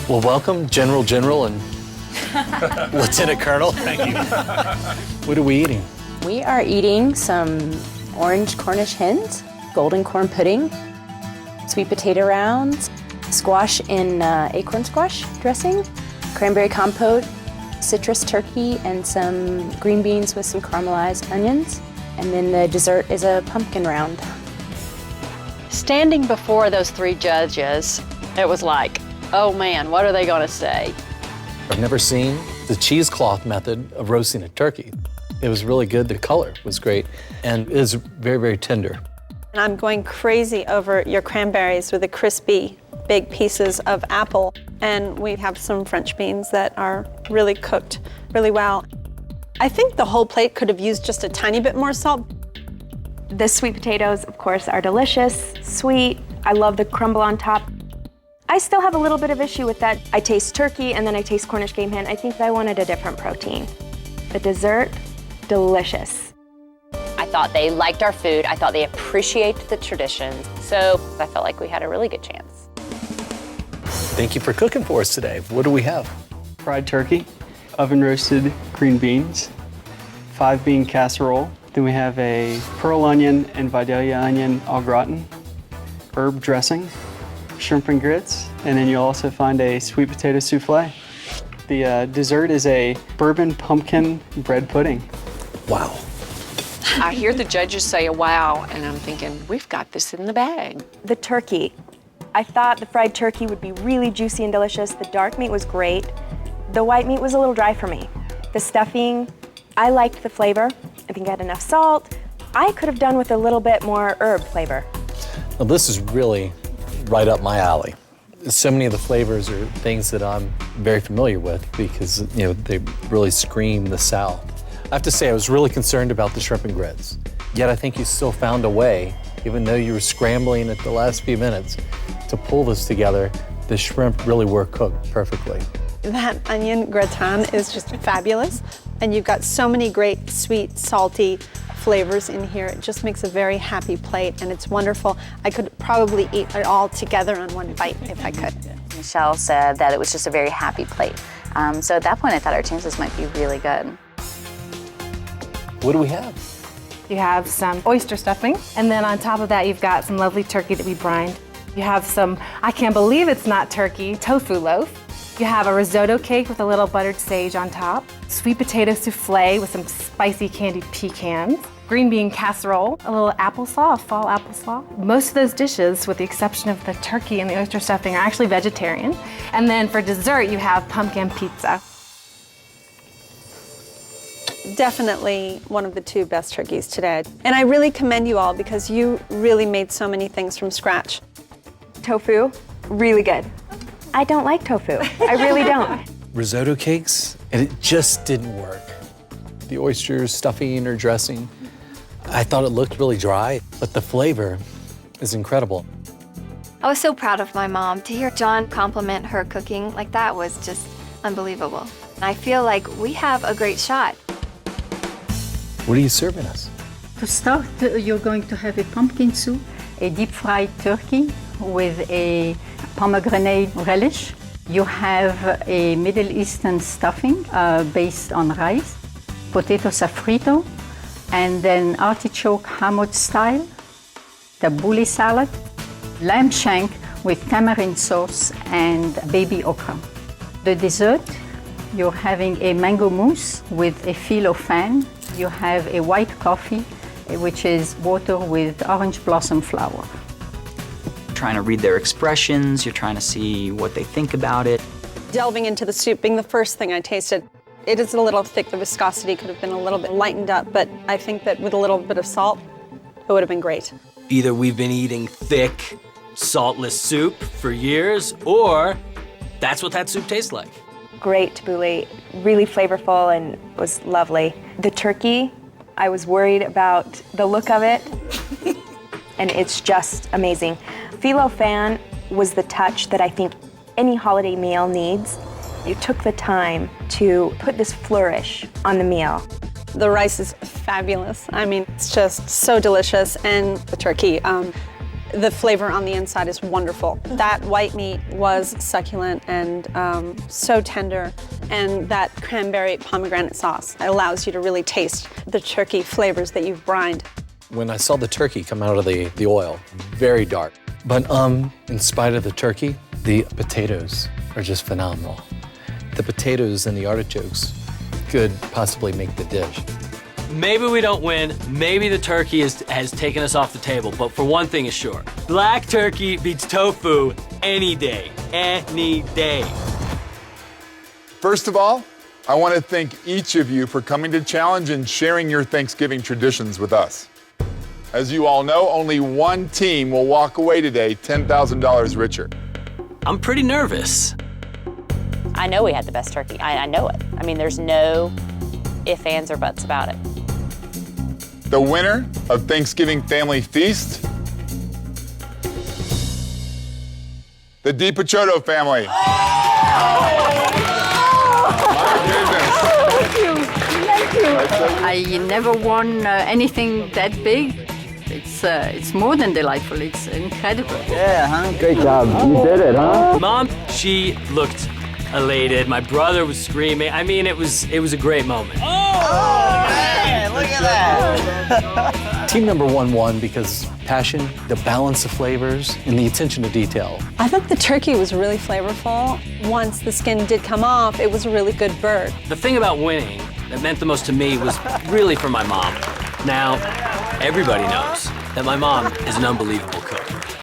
Well, welcome, General and Lieutenant Colonel. Thank you. What are we eating? We are eating some orange Cornish hens, golden corn pudding, sweet potato rounds, squash in acorn squash dressing, cranberry compote, citrus turkey, and some green beans with some caramelized onions. And then the dessert is a pumpkin round. Standing before those three judges, it was like, oh man, what are they gonna say? I've never seen the cheesecloth method of roasting a turkey. It was really good. The color was great, and it is very, very tender. And I'm going crazy over your cranberries with the crispy, big pieces of apple. And we have some French beans that are really cooked really well. I think the whole plate could have used just a tiny bit more salt. The sweet potatoes, of course, are delicious, sweet. I love the crumble on top. I still have a little bit of issue with that. I taste turkey and then I taste Cornish game hen. I think I wanted a different protein. The dessert, delicious. I thought they liked our food. I thought they appreciated the traditions. So I felt like we had a really good chance. Thank you for cooking for us today. What do we have? Fried turkey, oven roasted green beans, 5-bean casserole. Then we have a pearl onion and Vidalia onion au gratin, herb dressing, shrimp and grits, and then you'll also find a sweet potato souffle. The dessert is a bourbon pumpkin bread pudding. Wow. I hear the judges say, wow, and I'm thinking, we've got this in the bag. The turkey. I thought the fried turkey would be really juicy and delicious. The dark meat was great. The white meat was a little dry for me. The stuffing, I liked the flavor. I think I had enough salt. I could have done with a little bit more herb flavor. Well, this is really right up my alley. So many of the flavors are things that I'm very familiar with because, they really scream the South. I have to say, I was really concerned about the shrimp and grits. Yet I think you still found a way, even though you were scrambling at the last few minutes, to pull this together. The shrimp really were cooked perfectly. That onion gratin is just fabulous. And you've got so many great sweet, salty flavors in here. It just makes a very happy plate, and it's wonderful. I could probably eat it all together on one bite if I could. Michelle said that it was just a very happy plate. So at that point, I thought our chances might be really good. What do we have? You have some oyster stuffing, and then on top of that, you've got some lovely turkey that we brined. You have some, I can't believe it's not turkey, tofu loaf. You have a risotto cake with a little buttered sage on top, sweet potato souffle with some spicy candied pecans, green bean casserole, a little applesauce, fall applesauce. Most of those dishes, with the exception of the turkey and the oyster stuffing, are actually vegetarian. And then for dessert, you have pumpkin pizza. Definitely one of the 2 best turkeys today. And I really commend you all because you really made so many things from scratch. Tofu, really good. I don't like tofu. I really don't. Risotto cakes, and it just didn't work. The oysters, stuffing, or dressing, I thought it looked really dry, but the flavor is incredible. I was so proud of my mom. To hear John compliment her cooking like that was just unbelievable. I feel like we have a great shot. What are you serving us? To start, you're going to have a pumpkin soup, a deep-fried turkey with a pomegranate relish. You have a Middle Eastern stuffing based on rice, potato sofrito, and then artichoke hammock style, tabbouleh salad, lamb shank with tamarind sauce and baby okra. The dessert, you're having a mango mousse with a phyllo fan. You have a white coffee, which is water with orange blossom flower. Trying to read their expressions, you're trying to see what they think about it. Delving into the soup being the first thing I tasted, it is a little thick. The viscosity could have been a little bit lightened up, but I think that with a little bit of salt, it would have been great. Either we've been eating thick, saltless soup for years, or that's what that soup tastes like. Great tabbouleh, really flavorful and was lovely. The turkey, I was worried about the look of it, and it's just amazing. Phyllo fan was the touch that I think any holiday meal needs. You took the time to put this flourish on the meal. The rice is fabulous. I mean, it's just so delicious, and the turkey. The flavor on the inside is wonderful. That white meat was succulent and so tender, and that cranberry pomegranate sauce allows you to really taste the turkey flavors that you've brined. When I saw the turkey come out of the oil, very dark. But in spite of the turkey, the potatoes are just phenomenal. The potatoes and the artichokes could possibly make the dish. Maybe we don't win, maybe the turkey has taken us off the table, but for one thing is sure, black turkey beats tofu any day, any day. First of all, I want to thank each of you for coming to Challenge and sharing your Thanksgiving traditions with us. As you all know, only one team will walk away today $10,000 richer. I'm pretty nervous. I know we had the best turkey. I know it. I mean, there's no ifs, ands, or buts about it. The winner of Thanksgiving Family Feast, the DiPiccioto family. Thank you. I never won anything that big. It's more than delightful. It's incredible. Yeah, huh? Great job. You did it, huh? Mom, she looked elated. My brother was screaming. I mean, it was a great moment. Oh man, look at that. Team number one won because passion, the balance of flavors, and the attention to detail. I thought the turkey was really flavorful. Once the skin did come off, it was a really good bird. The thing about winning that meant the most to me was really for my mom. Now, everybody knows that my mom is an unbelievable